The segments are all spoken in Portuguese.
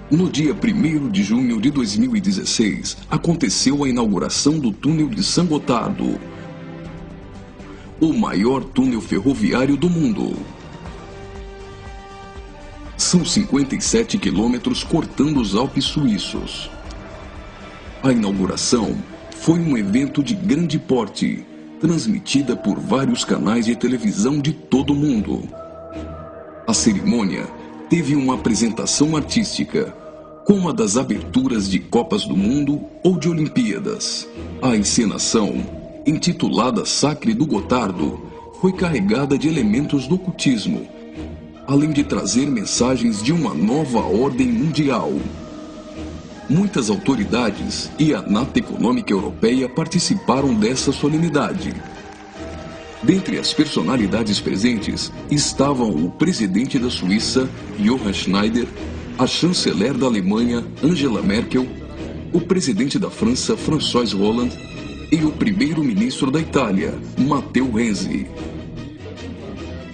No dia 1º de junho de 2016, aconteceu a inauguração do túnel de San Gotardo, o maior túnel ferroviário do mundo. São 57 quilômetros cortando os Alpes suíços. A inauguração foi um evento de grande porte, transmitida por vários canais de televisão de todo o mundo. A cerimônia teve uma apresentação artística, como a das aberturas de Copas do Mundo ou de Olimpíadas. A encenação, intitulada Sacre do Gotardo, foi carregada de elementos do ocultismo, além de trazer mensagens de uma nova ordem mundial. Muitas autoridades e a Nata Econômica Europeia participaram dessa solenidade. Dentre as personalidades presentes estavam o presidente da Suíça, Johann Schneider, a chanceler da Alemanha, Angela Merkel, o presidente da França, François Hollande, e o primeiro-ministro da Itália, Matteo Renzi.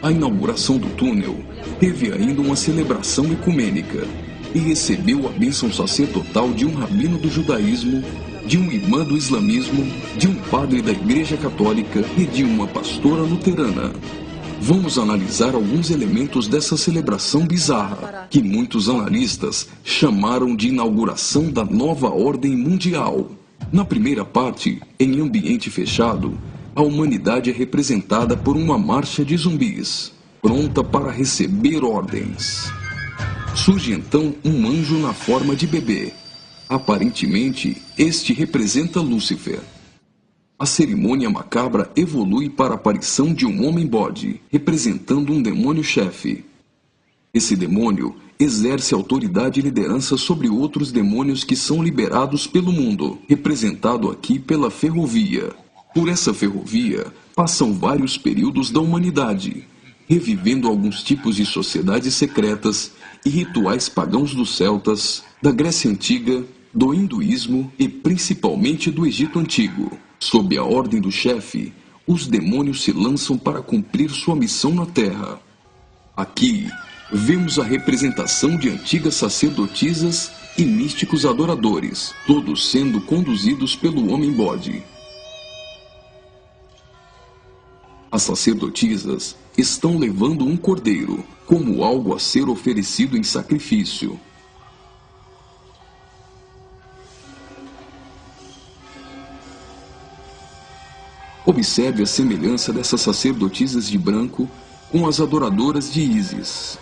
A inauguração do túnel teve ainda uma celebração ecumênica e recebeu a bênção sacerdotal de um rabino do judaísmo, de um imã do islamismo, de um padre da Igreja Católica e de uma pastora luterana. Vamos analisar alguns elementos dessa celebração bizarra, que muitos analistas chamaram de inauguração da nova ordem mundial. Na primeira parte, em ambiente fechado, a humanidade é representada por uma marcha de zumbis, pronta para receber ordens. Surge então um anjo na forma de bebê. Aparentemente, este representa Lúcifer. A cerimônia macabra evolui para a aparição de um homem-bode, representando um demônio-chefe. Esse demônio exerce autoridade e liderança sobre outros demônios que são liberados pelo mundo, representado aqui pela ferrovia. Por essa ferrovia, passam vários períodos da humanidade, revivendo alguns tipos de sociedades secretas e rituais pagãos dos celtas, da Grécia Antiga, do hinduísmo e principalmente do Egito Antigo. Sob a ordem do chefe, os demônios se lançam para cumprir sua missão na Terra. Aqui, vemos a representação de antigas sacerdotisas e místicos adoradores, todos sendo conduzidos pelo homem-bode. As sacerdotisas estão levando um cordeiro, como algo a ser oferecido em sacrifício. Observe a semelhança dessas sacerdotisas de branco com as adoradoras de Ísis.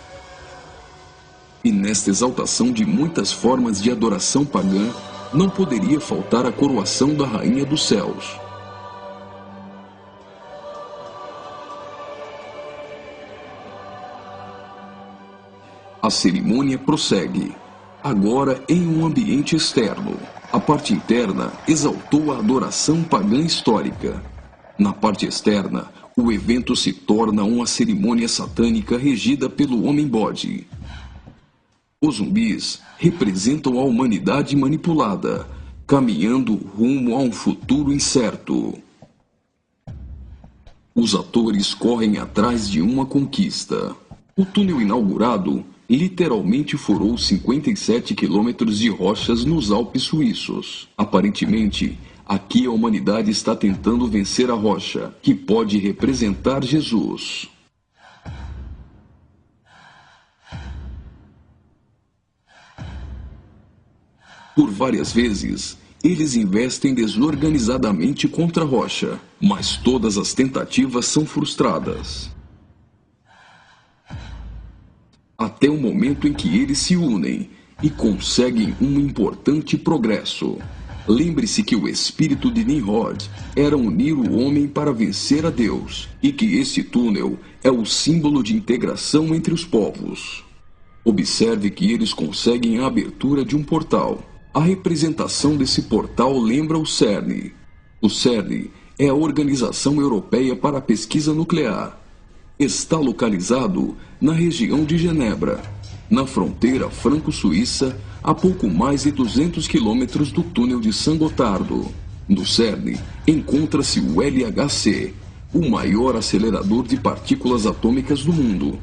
E nesta exaltação de muitas formas de adoração pagã, não poderia faltar a coroação da Rainha dos Céus. A cerimônia prossegue, agora em um ambiente externo. A parte interna exaltou a adoração pagã histórica. Na parte externa, o evento se torna uma cerimônia satânica regida pelo homem-bode. Os zumbis representam a humanidade manipulada, caminhando rumo a um futuro incerto. Os atores correm atrás de uma conquista. O túnel inaugurado literalmente furou 57 quilômetros de rochas nos Alpes suíços. Aparentemente, aqui a humanidade está tentando vencer a rocha, que pode representar Jesus. Por várias vezes, eles investem desorganizadamente contra a rocha, mas todas as tentativas são frustradas. Até o momento em que eles se unem e conseguem um importante progresso. Lembre-se que o espírito de Nimrod era unir o homem para vencer a Deus, e que este túnel é o símbolo de integração entre os povos. Observe que eles conseguem a abertura de um portal. A representação desse portal lembra o CERN. O CERN é a Organização Europeia para a Pesquisa Nuclear. Está localizado na região de Genebra, na fronteira franco-suíça, a pouco mais de 200 quilômetros do túnel de San Gotardo. No CERN encontra-se o LHC, o maior acelerador de partículas atômicas do mundo,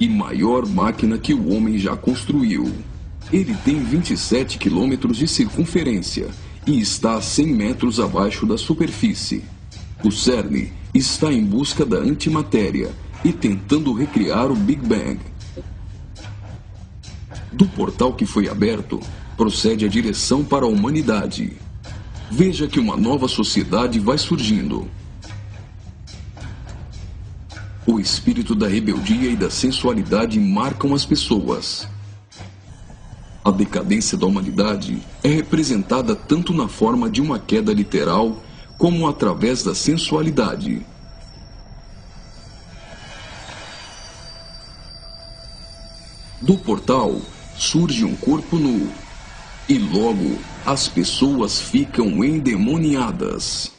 e maior máquina que o homem já construiu. Ele tem 27 quilômetros de circunferência e está a 100 metros abaixo da superfície. O CERN está em busca da antimatéria e tentando recriar o Big Bang. Do portal que foi aberto, procede a direção para a humanidade. Veja que uma nova sociedade vai surgindo. O espírito da rebeldia e da sensualidade marcam as pessoas. A decadência da humanidade é representada tanto na forma de uma queda literal, como através da sensualidade. Do portal surge um corpo nu, e logo as pessoas ficam endemoniadas.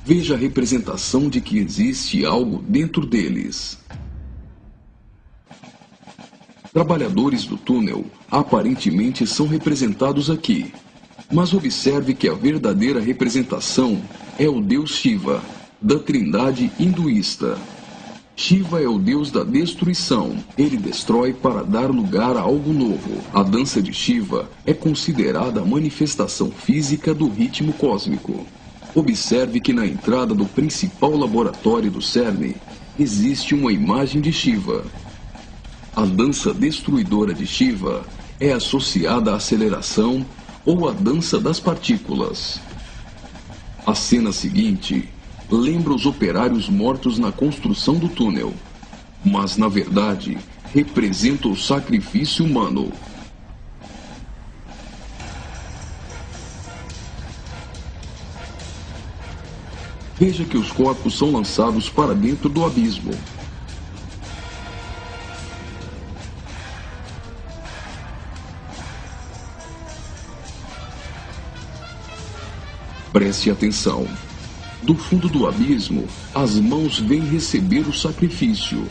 Veja a representação de que existe algo dentro deles. Trabalhadores do túnel aparentemente são representados aqui, mas observe que a verdadeira representação é o deus Shiva, da trindade hinduísta. Shiva é o deus da destruição. Ele destrói para dar lugar a algo novo. A dança de Shiva é considerada a manifestação física do ritmo cósmico. Observe que na entrada do principal laboratório do CERN existe uma imagem de Shiva. A dança destruidora de Shiva é associada à aceleração ou à dança das partículas. A cena seguinte lembra os operários mortos na construção do túnel, mas na verdade representa o sacrifício humano. Veja que os corpos são lançados para dentro do abismo. Preste atenção. Do fundo do abismo, as mãos vêm receber o sacrifício.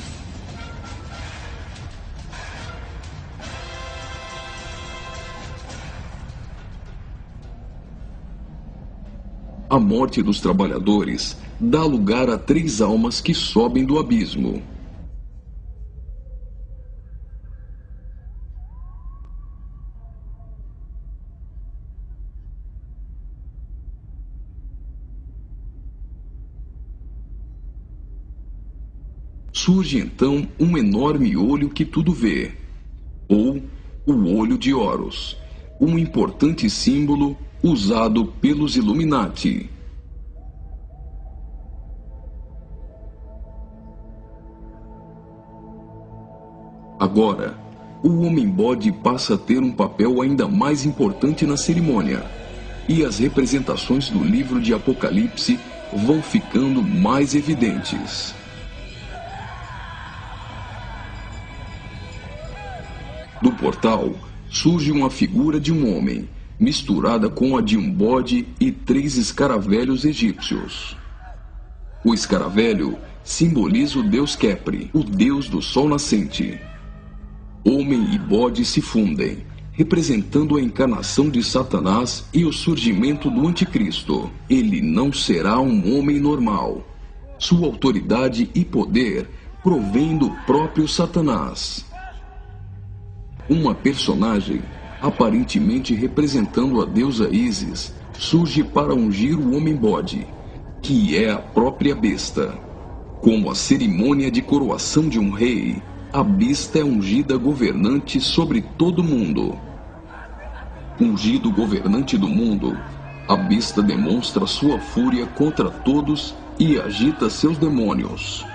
A morte dos trabalhadores dá lugar a 3 almas que sobem do abismo. Surge então um enorme olho que tudo vê, ou o olho de Horus, um importante símbolo usado pelos Illuminati. Agora, o homem-bode passa a ter um papel ainda mais importante na cerimônia, e as representações do livro de Apocalipse vão ficando mais evidentes. Do portal surge uma figura de um homem, misturada com a de um bode e 3 escaravelhos egípcios. O escaravelho simboliza o deus Khepri, o deus do sol nascente. Homem e bode se fundem, representando a encarnação de Satanás e o surgimento do anticristo. Ele não será um homem normal. Sua autoridade e poder provém do próprio Satanás. Uma personagem, aparentemente representando a deusa Ísis, surge para ungir o homem-bode, que é a própria besta. Como a cerimônia de coroação de um rei, a besta é ungida governante sobre todo o mundo. Ungido governante do mundo, a besta demonstra sua fúria contra todos e agita seus demônios.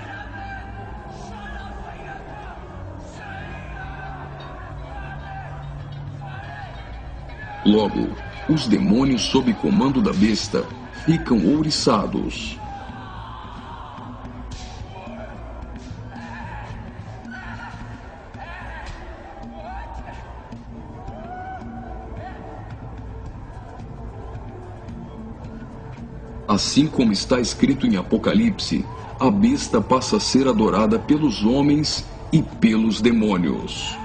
Logo, os demônios sob comando da besta ficam ouriçados. Assim como está escrito em Apocalipse, a besta passa a ser adorada pelos homens e pelos demônios.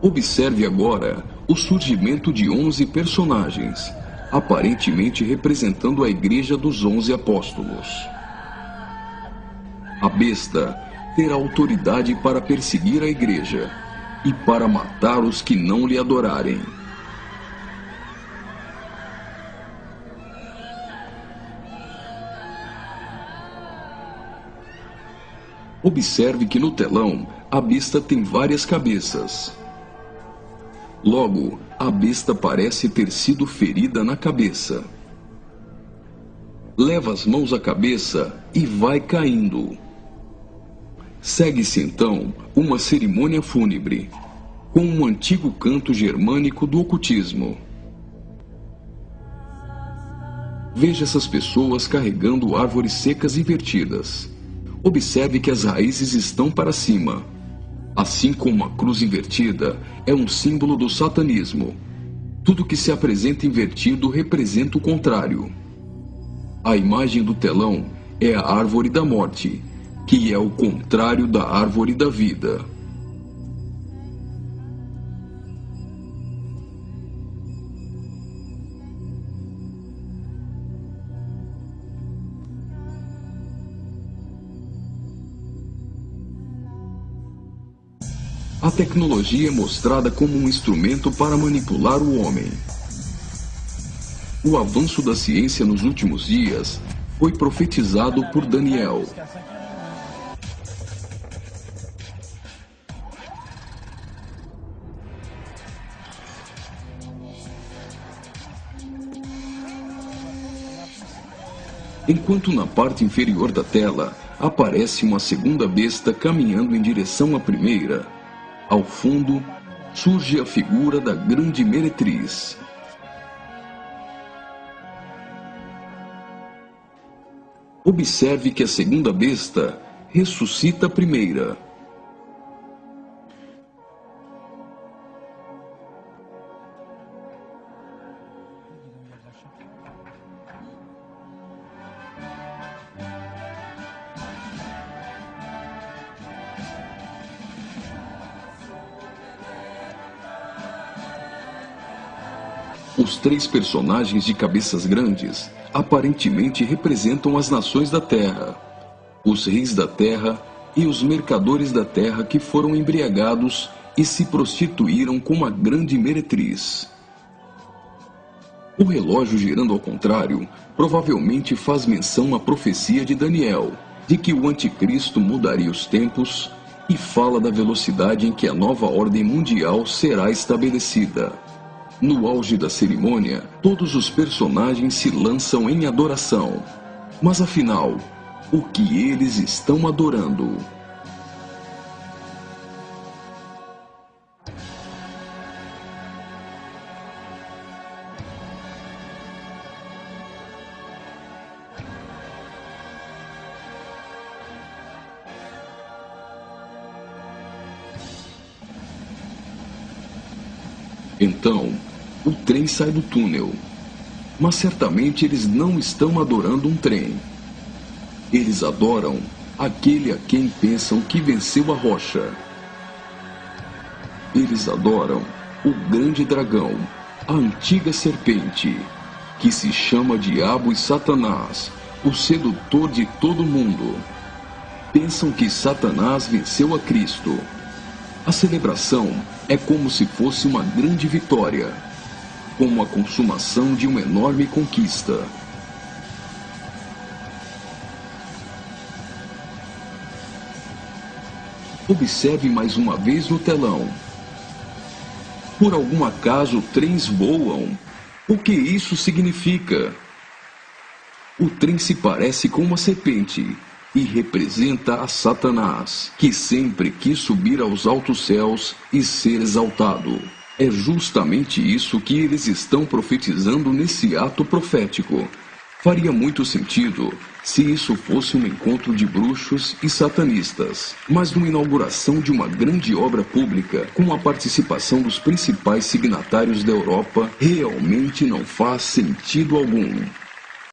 Observe agora o surgimento de 11 personagens, aparentemente representando a Igreja dos 11 Apóstolos. A besta terá autoridade para perseguir a Igreja e para matar os que não lhe adorarem. Observe que no telão a besta tem várias cabeças. Logo, a besta parece ter sido ferida na cabeça. Leva as mãos à cabeça e vai caindo. Segue-se então uma cerimônia fúnebre, com um antigo canto germânico do ocultismo. Veja essas pessoas carregando árvores secas invertidas. Observe que as raízes estão para cima. Assim como a cruz invertida é um símbolo do satanismo. Tudo que se apresenta invertido representa o contrário. A imagem do telão é a árvore da morte, que é o contrário da árvore da vida. A tecnologia é mostrada como um instrumento para manipular o homem. O avanço da ciência nos últimos dias foi profetizado por Daniel. Enquanto na parte inferior da tela aparece uma segunda besta caminhando em direção à primeira, ao fundo surge a figura da grande meretriz. Observe que a segunda besta ressuscita a primeira. Os três personagens de cabeças grandes aparentemente representam as nações da Terra, os reis da Terra e os mercadores da Terra que foram embriagados e se prostituíram com uma grande meretriz. O relógio girando ao contrário provavelmente faz menção à profecia de Daniel, de que o anticristo mudaria os tempos e fala da velocidade em que a nova ordem mundial será estabelecida. No auge da cerimônia, todos os personagens se lançam em adoração. Mas afinal, o que eles estão adorando? Então, o trem sai do túnel, mas certamente eles não estão adorando um trem. Eles adoram aquele a quem pensam que venceu a rocha. Eles adoram o grande dragão, a antiga serpente, que se chama Diabo e Satanás, o sedutor de todo mundo. Pensam que Satanás venceu a Cristo. A celebração é como se fosse uma grande vitória, como a consumação de uma enorme conquista. Observe mais uma vez no telão. Por algum acaso trens voam? O que isso significa? O trem se parece com uma serpente e representa a Satanás, que sempre quis subir aos altos céus e ser exaltado. É justamente isso que eles estão profetizando nesse ato profético. Faria muito sentido se isso fosse um encontro de bruxos e satanistas, mas numa inauguração de uma grande obra pública, com a participação dos principais signatários da Europa, realmente não faz sentido algum.